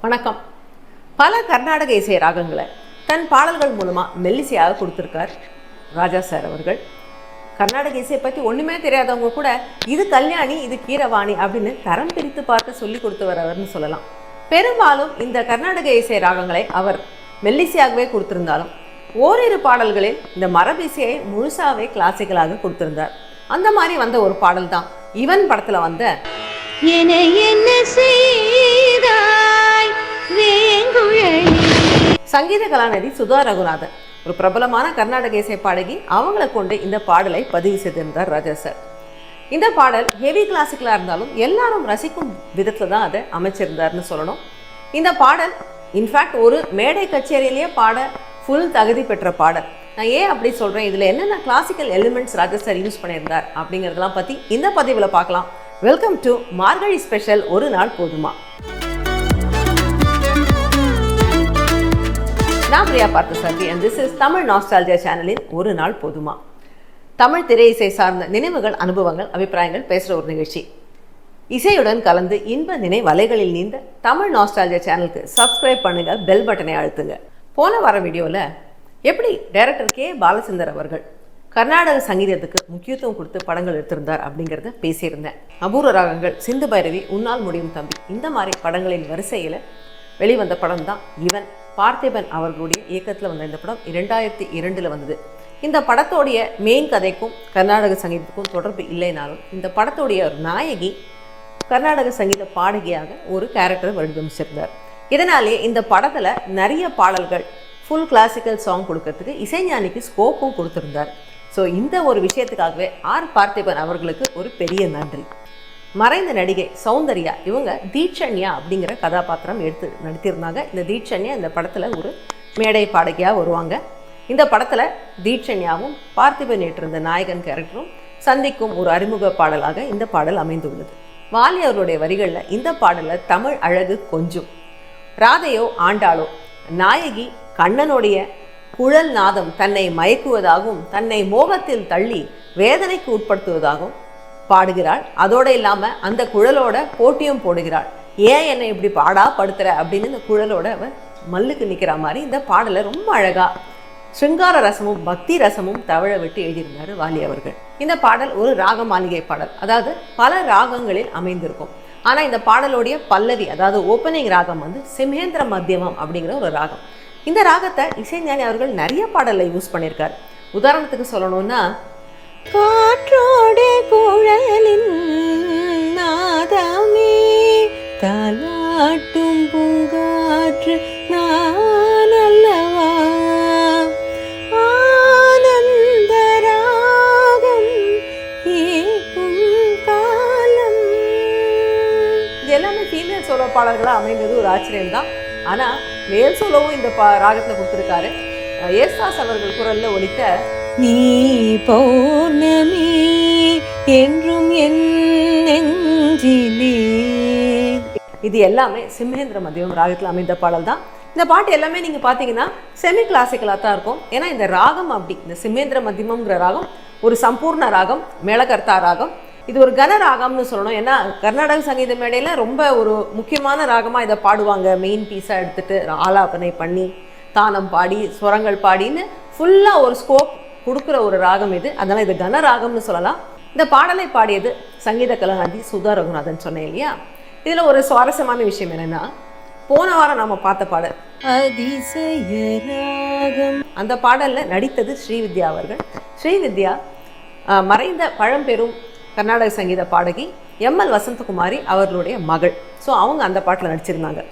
வணக்கம். பல கர்நாடக இசை ராகங்களை தன் பாடல்கள் மூலமாக மெல்லிசையாக கொடுத்துருக்கார் ராஜா சார் அவர்கள். கர்நாடக இசையை பற்றி ஒன்றுமே தெரியாதவங்க கூட இது கல்யாணி, இது கீரவாணி அப்படின்னு தரம் பிரித்து பார்த்து சொல்லி கொடுத்து வரவர்னு சொல்லலாம். பெரும்பாலும் இந்த கர்நாடக இசை ராகங்களை அவர் மெல்லிசையாகவே கொடுத்திருந்தாலும் ஓரிரு பாடல்களில் இந்த மரபு இசையை முழுசாகவே கிளாசிக்கலாக கொடுத்திருந்தார். அந்த மாதிரி வந்த ஒரு பாடல் தான் இவன் படத்தில் வந்த சங்கீத கலாநிதி சுதா ரகுநாதன், ஒரு பிரபலமான கர்நாடக இசை பாடகி. அவங்களை கொண்டு இந்த பாடலை பதிவு செய்திருந்தார் ராஜா சார். இந்த பாடல் ஹெவி கிளாசிக்கலாக இருந்தாலும் எல்லாரும் ரசிக்கும் விதத்தில் தான் அதை அமைச்சிருந்தார்னு சொல்லணும். இந்த பாடல் இன்ஃபேக்ட் ஒரு மேடை கச்சேரியிலேயே பாட ஃபுல் தகுதி பெற்ற பாடல். நான் ஏன் அப்படி சொல்கிறேன், இதில் என்னென்ன கிளாசிக்கல் எலிமெண்ட்ஸ் ராஜா சார் யூஸ் பண்ணியிருந்தார் அப்படிங்கிறதெல்லாம் பற்றி இந்த பதிவில் பார்க்கலாம். வெல்கம் டு மார்கழி ஸ்பெஷல் ஒரு நாள் போதுமா. நான் Priya Parthasarathy and this is Tamil nostalgia சேனலின் ஒரு நாள் போதுமா. தமிழ் திரை இசை சார்ந்த நினைவுகள், அனுபவங்கள், அபிப்பிராயங்கள் பேசுகிற ஒரு நிகழ்ச்சி. இசையுடன் கலந்து இன்ப நினை வலைகளில் நீந்த தமிழ் நாஸ்டால்ஜியா சேனலுக்கு சப்ஸ்கிரைப் பண்ணுங்க, பெல் பட்டனை அழுத்துங்க. போன வார வீடியோவில் எப்படி டைரக்டர் கே பாலச்சந்தர் அவர்கள் கர்நாடக சங்கீதத்துக்கு முக்கியத்துவம் கொடுத்து படங்கள் எடுத்திருந்தார் அப்படிங்கிறத பேசியிருந்தேன். அபூர்வ ராகங்கள், சிந்து பைரவி, உன்னால் முடியும் தம்பி, இந்த மாதிரி படங்களின் வரிசையில் வெளிவந்த படம் தான் இவன். பார்த்திபன் அவர்களுடைய இயக்கத்தில் வந்த இந்த படம் 2002 வந்தது. இந்த படத்தோடைய மெயின் கதைக்கும் கர்நாடக சங்கீதத்துக்கும் தொடர்பு இல்லைனாலும் இந்த படத்தோடைய ஒரு நாயகி கர்நாடக சங்கீத பாடகியாக ஒரு கேரக்டரை வடிவமைச்சிருந்தார். இதனாலே இந்த படத்தில் நிறைய பாடல்கள் ஃபுல் கிளாசிக்கல் சாங் கொடுக்கறதுக்கு இசைஞானிக்கு ஸ்கோப்பும் கொடுத்துருந்தார். ஸோ இந்த ஒரு விஷயத்துக்காகவே பார்த்திபன் அவர்களுக்கு ஒரு பெரிய நன்றி. மறைந்த நடிகை சௌந்தர்யா, இவங்க தீட்சண்யா அப்படிங்கிற கதாபாத்திரம் எடுத்து நடித்திருந்தாங்க. இந்த தீட்சண்யா இந்த படத்தில் ஒரு மேடை பாடகியாக வருவாங்க. இந்த படத்தில் தீட்சண்யாவும் பார்த்திபன் ஏற்றிருந்த நாயகன் கேரக்டரும் சந்திக்கும் ஒரு அறிமுக பாடலாக இந்த பாடல் அமைந்துள்ளது. வாலி அவருடைய வரிகளில் இந்த பாடலில் தமிழ் அழகு கொஞ்சம், ராதையோ ஆண்டாளோ நாயகி கண்ணனுடைய குழல் நாதம் தன்னை மயக்குவதாகவும் தன்னை மோகத்தில் தள்ளி வேதனைக்கு உட்படுத்துவதாகவும் பாடுகிறாள். அதோடு இல்லாமல் அந்த குழலோட போட்டியும் போடுகிறாள். ஏன் என்னை இப்படி பாடா படுத்துற அப்படின்னு இந்த குழலோட அவன் மல்லுக்கு நிற்கிற மாதிரி இந்த பாடலை ரொம்ப அழகாக சிருங்கார ரசமும் பக்தி ரசமும் தவழ விட்டு எழுதியிருந்தார் வாலி அவர்கள். இந்த பாடல் ஒரு ராக மாளிகை பாடல், அதாவது பல ராகங்களில் அமைந்திருக்கும். ஆனால் இந்த பாடலுடைய பல்லவி, அதாவது ஓப்பனிங் ராகம் வந்து சிம்ஹேந்திர மத்தியமம் அப்படிங்கிற ஒரு ராகம். இந்த ராகத்தை இசைஞானி அவர்கள் நிறைய பாடலில் யூஸ் பண்ணியிருக்கார். உதாரணத்துக்கு சொல்லணும்னா, காற்றோடு குழலின் நாதமே தாலாட்டும் பூங்காற்று நான் அல்லவா, ஆனந்த ராகம் கேட்கும் காலம். இது எல்லாமே ஃபீமேல் சோலோ பாடல்களாக அமைந்தது ஒரு ஆச்சரியம்தான். ஆனால் மேல் சோலோவும் இந்த ராகத்தில் கொடுத்துருக்காரு. ஏசாஸ் அவர்கள் குரலில் ஒலித்த நீ பௌர்ணமி என்றும் என் நெஞ்சிலே, இது எல்லாமே சிம்ஹேந்திர மத்தியம் ராகத்தில் அமைந்த பாடல் தான். இந்த பாட்டு எல்லாமே நீங்கள் பார்த்தீங்கன்னா செமி கிளாசிக்கலாக தான் இருக்கும். ஏன்னா இந்த ராகம் அப்படி, இந்த சிம்ஹேந்திர மத்தியமங்கிற ராகம் ஒரு சம்பூர்ண ராகம், மேளகர்த்தா ராகம். இது ஒரு கன ராகம்னு சொல்லணும். ஏன்னா கர்நாடக சங்கீத மேடையில் ரொம்ப ஒரு முக்கியமான ராகமாக இதை பாடுவாங்க. மெயின் பீஸாக எடுத்துகிட்டு ஆலாபனை பண்ணி தானம் பாடி ஸ்வரங்கள் பாடின்னு ஃபுல்லாக ஒரு ஸ்கோப் கொடுக்குற ஒரு ராகம் இது. அதனால் இது கன ராகம்னு சொல்லலாம். இந்த பாடலை பாடியது சங்கீத கலாநிதி சுதா ரகுநாதன் சொன்னேன் இல்லையா. இதில் ஒரு சுவாரஸ்யமான விஷயம் என்னென்னா, போன வாரம் நாம் பார்த்த பாடல் அதிசய ராகம், அந்த பாடலில் நடித்தது ஸ்ரீவித்யா அவர்கள். ஸ்ரீவித்யா மறைந்த பழம்பெரும் கர்நாடக சங்கீத பாடகி எம்எல் வசந்தகுமாரி அவர்களுடைய மகள். ஸோ அவங்க அந்த பாட்டில் நடிச்சிருந்தாங்க.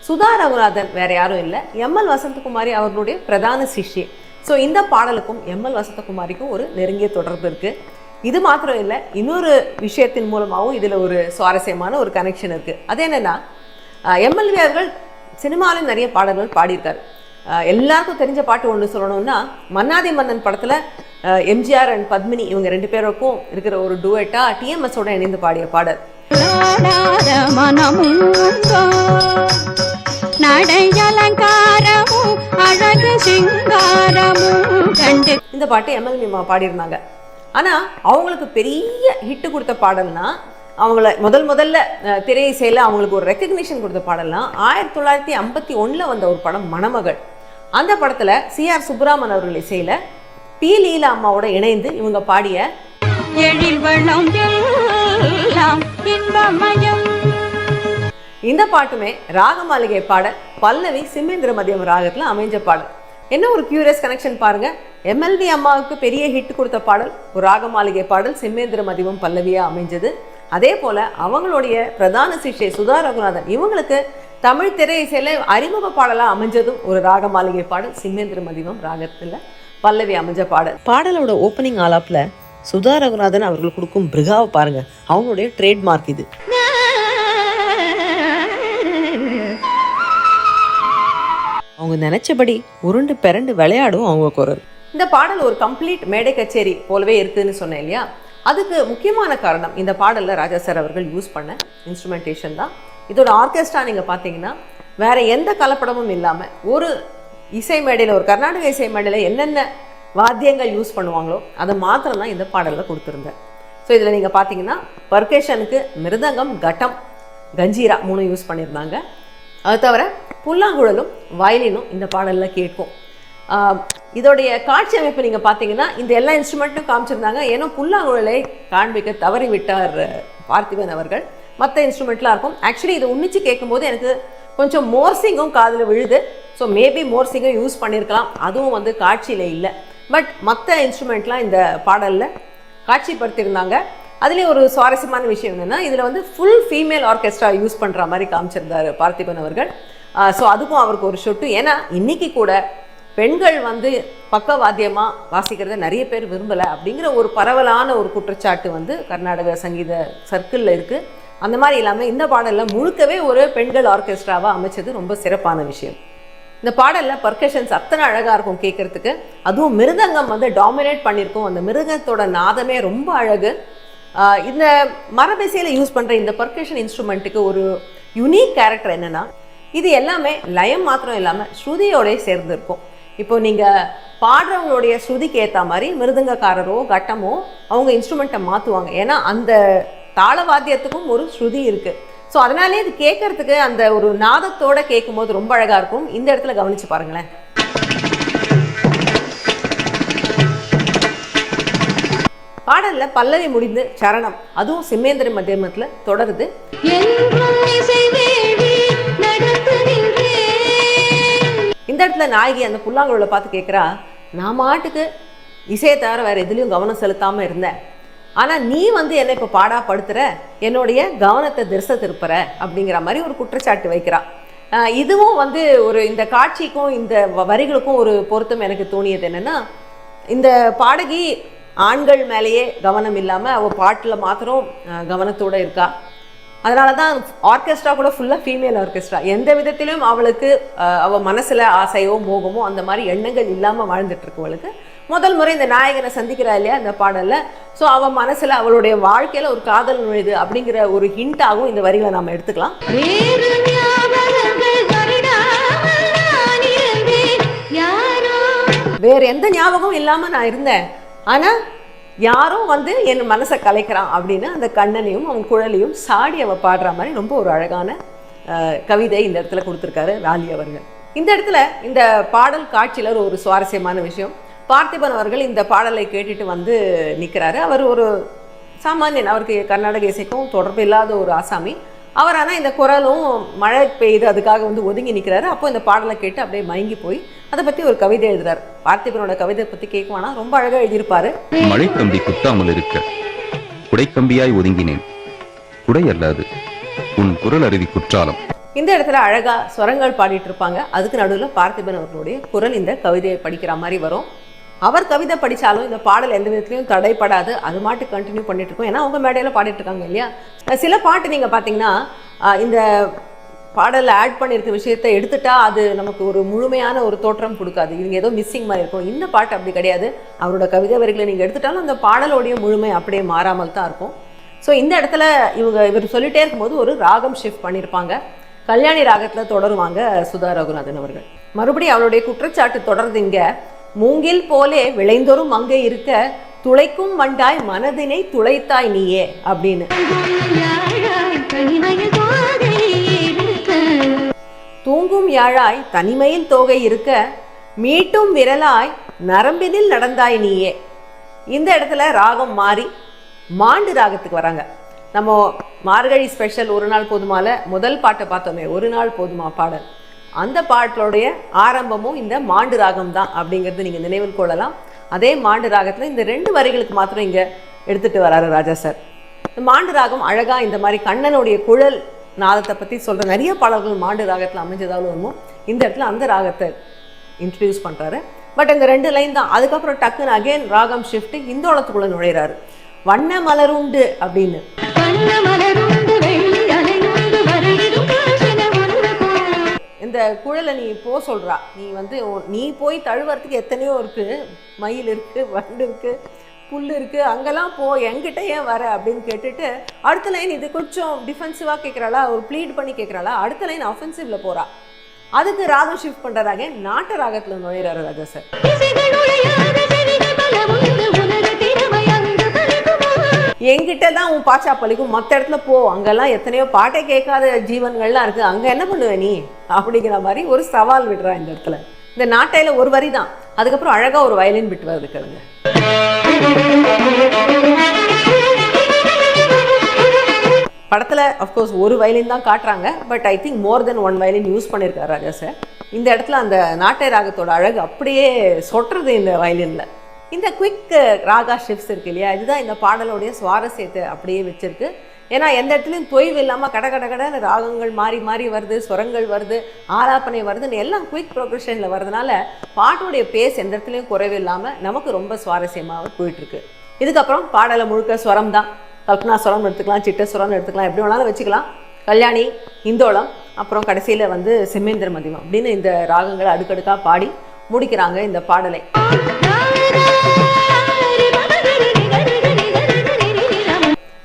சுதா ரகுநாதன் வேற யாரும் இல்லை, எம்எல் வசந்தகுமாரி அவர்களுடைய பிரதான சிஷ்யே. ஸோ இந்த பாடலுக்கும் எம்எல் வசந்தகுமாரிக்கும் ஒரு நெருங்கிய தொடர்பு இருக்குது. இது மாத்திரம் இல்லை, இன்னொரு விஷயத்தின் மூலமாகவும் இதில் ஒரு சுவாரஸ்யமான ஒரு கனெக்ஷன் இருக்குது. அது என்னென்னா, எம்எல்வி அவர்கள் சினிமாவிலும் நிறைய பாடல்கள் பாடியிருக்காரு. எல்லாருக்கும் தெரிஞ்ச பாட்டு ஒன்று சொல்லணும்னா, மன்னாதி மன்னன் படத்தில் எம்ஜிஆர் அண்ட் பத்மினி இவங்க ரெண்டு பேருக்கும் இருக்கிற ஒரு டூயட்டாக டிஎம்எஸோட இணைந்து பாடிய பாடல். இந்த பாட்டு எம்எல்வி பாடியிருந்தாங்க. ஆனால் அவங்களுக்கு பெரிய ஹிட்டு கொடுத்த பாடல்னா அவங்கள முதல்ல திரை இசையில் அவங்களுக்கு ஒரு ரெக்கக்னிஷன் கொடுத்த பாடல்லாம் 1951 வந்த ஒரு படம் மணமகள். அந்த படத்தில் சிஆர் சுப்புராமன் அவர்கள் இசையில் பி லீலா அம்மாவோட இணைந்து இவங்க பாடிய இந்த பாட்டுமே ராகமாளிகை பாடல் பல்லவி சிம்மேந்திர மதியம் ராகத்தில் அமைஞ்ச பாடல். என்ன ஒரு கியூரியஸ் கனெக்ஷன் பாருங்க, எம்எல்வி அம்மாவுக்கு பெரிய ஹிட் கொடுத்த பாடல் ஒரு ராகமாளிகை பாடல் சிம்மேந்திர மதியம் பல்லவியா அமைஞ்சது. அதே போல அவங்களுடைய பிரதான சிஷ்யை சுதா ரகுநாதன் இவங்களுக்கு தமிழ் திரை இசையில அறிமுக பாடலா அமைஞ்சதும் ஒரு ராகமாளிகை பாடல் சிம்மேந்திர மதியம் ராகத்துல பல்லவி அமைஞ்ச பாடல். பாடலோட ஓப்பனிங் ஆலாப்ல சுதா ரகுநாதன் அவர்கள் கொடுக்கும் பிருகாவை பாருங்க, அவங்களுடைய ட்ரேட்மார்க் இது. அவங்க நினைச்சபடி உருண்டு பிறண்டு விளையாடும் அவங்க குரல். இந்த பாடல் ஒரு கம்ப்ளீட் மேடை கச்சேரி போலவே இருக்குதுன்னு சொன்னேன் இல்லையா? அதுக்கு முக்கியமான காரணம் இந்த பாடலில் ராஜா சார் அவர்கள் யூஸ் பண்ண இன்ஸ்ட்ருமெண்டேஷன் தான். இதோட ஆர்கெஸ்ட்ரா நீங்கள் பார்த்தீங்கன்னா வேற எந்த கலப்படமும் இல்லாமல் ஒரு இசை மேடையில், ஒரு கர்நாடக இசை மேடையில் என்னென்ன வாத்தியங்கள் யூஸ் பண்ணுவாங்களோ அதை மாத்திரம் தான் இந்த பாடலில் கொடுத்துருந்தேன். ஸோ இதில் நீங்கள் பார்த்தீங்கன்னா பர்கேஷனுக்கு மிருதங்கம், கட்டம், கஞ்சீரா 3 யூஸ் பண்ணியிருந்தாங்க. அது தவிர புல்லாங்குழலும் வயலினும் இந்த பாடலில் கேட்கும். இதோடைய காட்சி அமைப்பு நீங்கள் பார்த்தீங்கன்னா இந்த எல்லா இன்ஸ்ட்ருமெண்ட்டும் காமிச்சிருந்தாங்க. ஏன்னா புல்லாங்குழலை காண்பிக்க தவறி விட்டார் பார்த்திபன் அவர்கள். மற்ற இன்ஸ்ட்ருமெண்ட்லாம் இருக்கும். ஆக்சுவலி இதை உன்னிச்சு கேட்கும்போது எனக்கு கொஞ்சம் மோர்சிங்கும் காதில் விழுது. ஸோ மேபி மோர்சிங்கும் யூஸ் பண்ணியிருக்கலாம், அதுவும் வந்து காட்சியில் இல்லை. பட் மற்ற இன்ஸ்ட்ருமெண்ட்லாம் இந்த பாடலில் காட்சிப்படுத்தியிருந்தாங்க. அதுலேயும் ஒரு சுவாரஸ்யமான விஷயம் என்னென்னா இதில் வந்து ஃபுல் ஃபீமேல் ஆர்கெஸ்ட்ரா யூஸ் பண்ணுற மாதிரி காமிச்சிருந்தார் பார்த்திபன் அவர்கள். ஸோ அதுக்கும் அவருக்கு ஒரு ஷொட்டு. ஏன்னா இன்றைக்கி கூட பெண்கள் வந்து பக்கவாத்தியமாக வாசிக்கிறத நிறைய பேர் விரும்பலை அப்படிங்கிற ஒரு பரவலான ஒரு குற்றச்சாட்டு வந்து கர்நாடக சங்கீத சர்க்கிளில் இருக்குது. அந்த மாதிரி இல்லாமல் இந்த பாடலில் முழுக்கவே ஒரு பெண்கள் ஆர்கெஸ்ட்ராவாக அமைச்சது ரொம்ப சிறப்பான விஷயம். இந்த பாடலில் பர்கஷன்ஸ் அத்தனை அழகாக இருக்கும் கேட்குறதுக்கு. அதுவும் மிருதங்கம் வந்து டாமினேட் பண்ணியிருக்கும். அந்த மிருதத்தோட நாதமே ரொம்ப அழகு. இந்த மரபைசையில் யூஸ் பண்ணுற இந்த பர்கஷன் இன்ஸ்ட்ருமெண்ட்டுக்கு ஒரு யுனிக் கேரக்டர் என்னென்னா இது எல்லாமே லயம் மாத்திரம் இல்லாமல் ஸ்ருதியோடய சேர்ந்துருக்கும். இப்போ நீங்கள் பாடுறவங்களுடைய ஸ்ருதிக்கு ஏற்ற மாதிரி மிருதங்கக்காரரோ கட்டமோ அவங்க இன்ஸ்ட்ருமெண்ட்டை மாற்றுவாங்க. ஏன்னா அந்த தாளவாத்தியத்துக்கும் ஒரு ஸ்ருதி இருக்குது. ஸோ அதனாலே இது கேட்கறதுக்கு அந்த ஒரு நாதத்தோடு கேட்கும்போது ரொம்ப அழகாக இருக்கும். இந்த இடத்துல கவனித்து பாருங்களேன். பாடல்ல பல்லவி முடிந்து சரணம், அதுவும் சிம்மேந்திர மத்தியமத்தில் தொடருது. இந்த இடத்துல நாயகி அந்த புல்லாங்குழலை பார்த்து கேட்குறா, நான் மாட்டுக்கு இசையை தவிர வேற எதுலையும் கவனம் செலுத்தாமல் இருந்தேன், ஆனால் நீ வந்து என்னை இப்போ பாடா படுத்துற, என்னுடைய கவனத்தை திசை திருப்புற அப்படிங்கிற மாதிரி ஒரு குற்றச்சாட்டு வைக்கிறா. இதுவும் வந்து ஒரு இந்த காட்சிக்கும் இந்த வரிகளுக்கும் ஒரு பொருத்தம் எனக்கு தோணியது என்னென்னா, இந்த பாடகி ஆண்கள் மேலேயே கவனம் இல்லாமல் அவள் பாட்டில் மாத்திரம் கவனத்தோடு இருக்கா. அதனால தான் ஆர்கெஸ்ட்ரா கூட ஃபுல்லாக ஃபீமேல் ஆர்கெஸ்ட்ரா. எந்த விதத்திலும் அவளுக்கு அவள் மனசில் ஆசையோ மோகமோ அந்த மாதிரி எண்ணங்கள் இல்லாமல் வாழ்ந்துட்டுருக்கவளுக்கு முதல் முறை இந்த நாயகனை சந்திக்கிறா இல்லையா இந்த பாடலில். ஸோ அவள் மனசில் அவளுடைய வாழ்க்கையில் ஒரு காதல் நுழைது அப்படிங்கிற ஒரு ஹிண்டாகவும் இந்த வரிகளை நாம் எடுத்துக்கலாம். வேறு எந்த ஞாபகம் இல்லாமல் நான் இருந்தேன், ஆனால் யாரும் வந்து என் மனசை கலைக்கிறான் அப்படின்னு அந்த கண்ணனையும் அவன் குழலையும் சாடி அவள் பாடுற மாதிரி ரொம்ப ஒரு அழகான கவிதை இந்த இடத்துல கொடுத்துருக்காரு ராலி அவர்கள். இந்த இடத்துல இந்த பாடல் காட்சியில் ஒரு சுவாரஸ்யமான விஷயம், பார்த்திபன் அவர்கள் இந்த பாடலை கேட்டுட்டு வந்து நிற்கிறாரு. அவர் ஒரு சாமானியன், அவருக்கு கர்நாடக இசைக்கும் தொடர்பு இல்லாத ஒரு ஆசாமி அவர். ஆனால் இந்த குரலும் மழை பெய்யுது அதுக்காக வந்து ஒதுங்கி நிற்கிறாரு. அப்போ இந்த பாடலை கேட்டு அப்படியே மயங்கி போய் அதை பற்றி ஒரு கவிதை எழுதுறாரு. பார்த்திபனோட கவிதை பற்றி கேட்குவானா ரொம்ப அழகாக எழுதியிருப்பாரு. மழை கம்பி குத்தாமல் இருக்க குடைக்கம்பியாய் ஒதுங்கினேன், குடை அல்லாது உன் குரல் அருவி குற்றாலம். இந்த இடத்துல அழகா ஸ்வரங்கள் பாடிட்டு இருப்பாங்க. அதுக்கு நடுவில் பார்த்திபன் அவர்களுடைய குரல் இந்த கவிதையை படிக்கிற மாதிரி வரும். அவர் கவிதை படித்தாலும் இந்த பாடல் எந்த விதத்துலையும் தடைப்படாது, அது மாட்டு கண்டினியூ பண்ணிட்டு இருக்கோம். ஏன்னா அவங்க மேடையில் பாடிட்டு இருக்காங்க இல்லையா. சில பாட்டு நீங்கள் பார்த்தீங்கன்னா இந்த பாடலில் ஆட் பண்ணியிருக்க விஷயத்தை எடுத்துட்டா அது நமக்கு ஒரு முழுமையான ஒரு தோற்றம் கொடுக்காது, இவங்க ஏதோ மிஸ்ஸிங் மாதிரி இருக்கும். இந்த பாட்டு அப்படி கிடையாது. அவரோட கவிதை வரிகளை நீங்கள் எடுத்துட்டாலும் அந்த பாடலோடைய முழுமை அப்படியே மாறாமல் தான் இருக்கும். ஸோ இந்த இடத்துல இவர் சொல்லிட்டே இருக்கும்போது ஒரு ராகம் ஷிஃப்ட் பண்ணியிருப்பாங்க. கல்யாணி ராகத்தில் தொடருவாங்க சுதா ரகுநாதன் அவர்கள். மறுபடியும் அவருடைய குற்றச்சாட்டு தொடர்ந்து இங்கே, மூங்கில் போலே விளைந்தோறும் அங்கே இருக்க துளைக்கும் வண்டாய் மனதினை துளைத்தாய் நீயே அப்படின்னு. தூங்கும் யாழாய் தனிமையில் தோகை இருக்க மீட்டும் விரலாய் நரம்பினில் நடந்தாய் நீயே. இந்த இடத்துல ராகம் மாறி மாண்டு ராகத்துக்கு வராங்க. நம்ம மார்கழி ஸ்பெஷல் ஒரு நாள் போதுமால முதல் பாட்டை பார்த்தோமே, ஒரு நாள் போதுமா பாடல், அந்த பாட்டோடைய ஆரம்பமும் இந்த மாண்டு ராகம் தான் அப்படிங்கிறது நீங்கள் நினைவில் கொள்ளலாம். அதே மாண்டு ராகத்தில் இந்த 2 வரிகளுக்கு மாத்திரம் இங்கே எடுத்துகிட்டு வராரு ராஜா சார். இந்த மாண்டு ராகம் அழகாக இந்த மாதிரி கண்ணனுடைய குழல் நாதத்தை பற்றி சொல்கிற நிறைய பாடல்கள் மாண்டு ராகத்தில் அமைஞ்சதாலும் வருமோ, இந்த இடத்துல அந்த ராகத்தை இன்ட்ரடியூஸ் பண்ணுறாரு. பட் இந்த 2 லைன் தான். அதுக்கப்புறம் டக்குன்னு அகெயின் ராகம் ஷிஃப்ட் இந்தோளத்துக்குள்ளே நுழையிறாரு. வண்ண மலருண்டு அப்படின்னு. இந்த குழலை நீ போ சொல்கிறா, நீ வந்து நீ போய் தழுவறதுக்கு எத்தனையோ இருக்குது, மயில் இருக்குது, வண்டு இருக்குது, புல் இருக்குது, அங்கெல்லாம் போ, என்கிட்ட ஏன் வர அப்படின்னு கேட்டுட்டு அடுத்த லைன் இது கொஞ்சம் டிஃபென்சிவாக கேட்குறாளா, ஒரு ப்ளீட் பண்ணி கேட்குறாளா, அடுத்த லைன் அஃபென்சிவில் போகிறா. அதுக்கு ராகம் ஷிஃப்ட் பண்ணுறாங்க, நாட்ட ராகத்தில் நுழையிறாரு ராஜா சார். என்கிட்ட தான் உன் பாச்சா பழிக்கும், மற்ற இடத்துல போ, அங்கெல்லாம் எத்தனையோ பாட்டை கேட்காத ஜீவன்கள்லாம் இருக்குது, அங்கே என்ன பண்ணுவ நீ அப்படிங்கிற மாதிரி ஒரு சவால் விடுறா இந்த இடத்துல. இந்த நாட்டையில் ஒரு வரி தான், அதுக்கப்புறம் அழகாக ஒரு வயலின் விட்டு வருது கேளுங்க. படத்தில் அஃப்கோர்ஸ் ஒரு வயலின் தான் காட்டுறாங்க, but I think more then 1 violin use பண்ணியிருக்காரு ராஜா சார். இந்த இடத்துல அந்த நாட்டை ராகத்தோட அழகு அப்படியே சொட்டுறது இந்த வயலினில். இந்த குவிக் ராகா ஷிஃப்ட்ஸ் இருக்கு இல்லையா, இதுதான் இந்த பாடலுடைய சுவாரஸ்யத்தை அப்படியே வச்சிருக்கு. ஏன்னா எந்த இடத்துலையும் தொய்வு இல்லாமல் கடன்னு ராகங்கள் மாறி மாறி வருது, ஸ்வரங்கள் வருது, ஆலாப்பனை வருதுன்னு எல்லாம் குவிக் ப்ரோக்ரஷனில் வருதுனால பாட்டுடைய பேஸ் எந்த இடத்துலையும் குறைவு இல்லாமல் நமக்கு ரொம்ப சுவாரஸ்யமாக போயிட்டுருக்கு. இதுக்கப்புறம் பாடலை முழுக்க ஸ்வரம் தான். கல்பனா ஸ்வரம் எடுத்துக்கலாம், சிட்ட ஸ்வரம் எடுத்துக்கலாம், எப்படி வேணாலும் வச்சுக்கலாம். கல்யாணி, இந்தோளம், அப்புறம் கடைசியில் வந்து செம்மேந்திர மதியம் அப்படின்னு இந்த ராகங்களை அடுக்கடுக்காக பாடி முடிக்கிறாங்க இந்த பாடலை.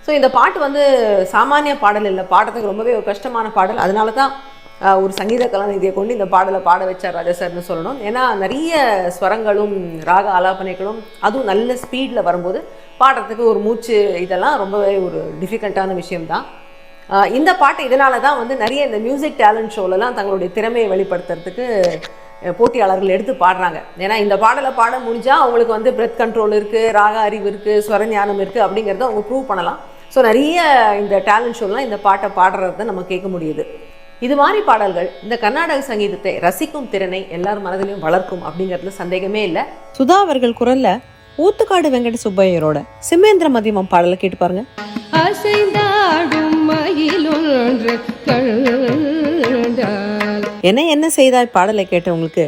ஸோ இந்த பாட்டு வந்து சாமானிய பாடல் இல்லை, பாடுறதுக்கு ரொம்பவே ஒரு கஷ்டமான பாடல். அதனால தான் ஒரு சங்கீத கலாநிதியை கொண்டு இந்த பாடலை பாட வச்சார் ராஜா சார்னு சொல்லணும். ஏன்னா நிறைய ஸ்வரங்களும் ராக ஆலாபனைகளும் அதுவும் நல்ல ஸ்பீடில் வரும்போது பாடுறதுக்கு ஒரு மூச்சு இதெல்லாம் ரொம்பவே ஒரு டிஃபிகல்ட்டான விஷயம்தான். இந்த பாட்டு இதனால தான் வந்து நிறைய இந்த மியூசிக் டேலண்ட் ஷோலெலாம் தங்களுடைய திறமையை வெளிப்படுத்துறதுக்கு போட்டியாளர்கள் எடுத்து பாடுறாங்க. ஏன்னா இந்த பாடலை பாட முடிஞ்சால் அவங்களுக்கு வந்து பிரெத் கண்ட்ரோல் இருக்குது, ராக அறிவு இருக்குது, ஸ்வரஞானம் இருக்குது அப்படிங்கிறத அவங்க ப்ரூவ் பண்ணலாம். ஸோ நிறைய இந்த டேலண்ட் ஷோலாம் இந்த பாட்டை பாடுறத நம்ம கேட்க முடியுது. இது மாதிரி பாடல்கள் இந்த கர்நாடக சங்கீதத்தை ரசிக்கும் திறனை எல்லாரும் மனதிலையும் வளர்க்கும் அப்படிங்கிறதுல சந்தேகமே இல்லை. சுதா அவர்கள் குரல்ல ஊத்துக்காடு வெங்கட சுப்பையரோட செம்மேந்திர மதியம் பாடலை கேட்டு பாருங்க. என்ன செய்தாய் பாடலை கேட்டவங்களுக்கு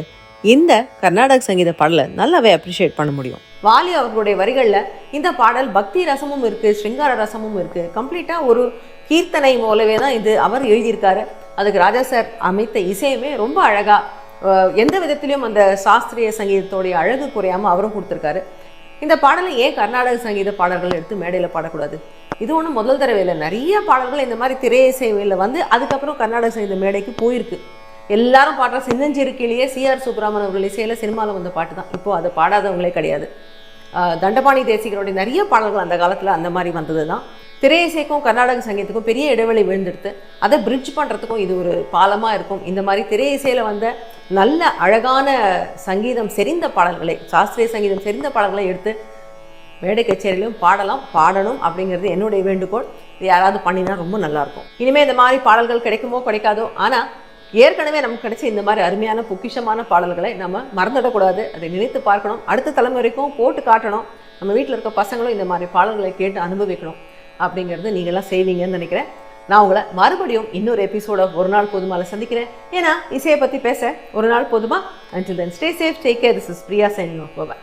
இந்த கர்நாடக சங்கீத பாடலை நல்லாவே அப்ரிஷியேட் பண்ண முடியும். வாலி அவர்களுடைய வரிகளில் இந்த பாடல் பக்தி ரசமும் இருக்குது, ஸ்ருங்கார ரசமும் இருக்குது. கம்ப்ளீட்டாக ஒரு கீர்த்தனை போலவே தான் இது அவர் எழுதியிருக்காரு. அதுக்கு ராஜா சார் அமைத்த இசையுமே ரொம்ப அழகாக, எந்த விதத்திலையும் அந்த சாஸ்திரிய சங்கீதத்தோடைய அழகு குறையாமல் அவரும் கொடுத்துருக்காரு. இந்த பாடலை ஏன் கர்நாடக சங்கீத பாடல்கள் எடுத்து மேடையில் பாடக்கூடாது? இது ஒன்றும் முதல் தடவை இல்லை, நிறைய பாடல்கள் இந்த மாதிரி திரை இசையில் வந்து அதுக்கப்புறம் கர்நாடக சங்கீத மேடைக்கு போயிருக்கு. எல்லாரும் பாடுற சின்னஞ்சிறுக்கிலேயே சிஆர் சுப்ரமணியன் அவர்கள் இசையில் சினிமாவில் வந்த பாட்டு தான். இப்போது அதை பாடாதவங்களே கிடையாது. தண்டபாணி தேசிகருடைய நிறைய பாடல்கள் அந்த காலத்தில் அந்த மாதிரி வந்தது தான். திரை இசைக்கும் கர்நாடக சங்கீதத்துக்கும் பெரிய இடைவெளி விழுந்தெடுத்து அதை பிரிட்ஜ் பண்ணுறதுக்கும் இது ஒரு பாலமாக இருக்கும். இந்த மாதிரி திரை இசையில் வந்த நல்ல அழகான சங்கீதம் செறிந்த பாடல்களை, சாஸ்திரிய சங்கீதம் செறிந்த பாடல்களை எடுத்து மேடை கச்சேரியிலும் பாடணும் அப்படிங்கிறது என்னுடைய வேண்டுகோள். இது யாராவது பண்ணினா ரொம்ப நல்லாயிருக்கும். இனிமேல் இந்த மாதிரி பாடல்கள் கிடைக்குமோ கிடைக்காதோ, ஆனால் ஏற்கனவே நமக்கு கிடைச்ச இந்த மாதிரி அருமையான பொக்கிஷமான பாடல்களை நம்ம மறந்துடக்கூடாது. அதை நினைத்து பார்க்கணும், அடுத்த தலைமுறைக்கும் போட்டு காட்டணும். நம்ம வீட்டில் இருக்க பசங்களும் இந்த மாதிரி பாடல்களை கேட்டு அனுபவிக்கணும் அப்படிங்கிறது நீங்கள்லாம் செய்வீங்கன்னு நினைக்கிறேன். நான் உங்களை மறுபடியும் இன்னொரு எபிசோட ஒரு நாள் போதுமால சந்திக்கிறேன். ஏன்னா இசையை பற்றி பேச ஒரு நாள் போதுமா. Until then, stay safe, take care. This is Priya signing off. Bye-bye.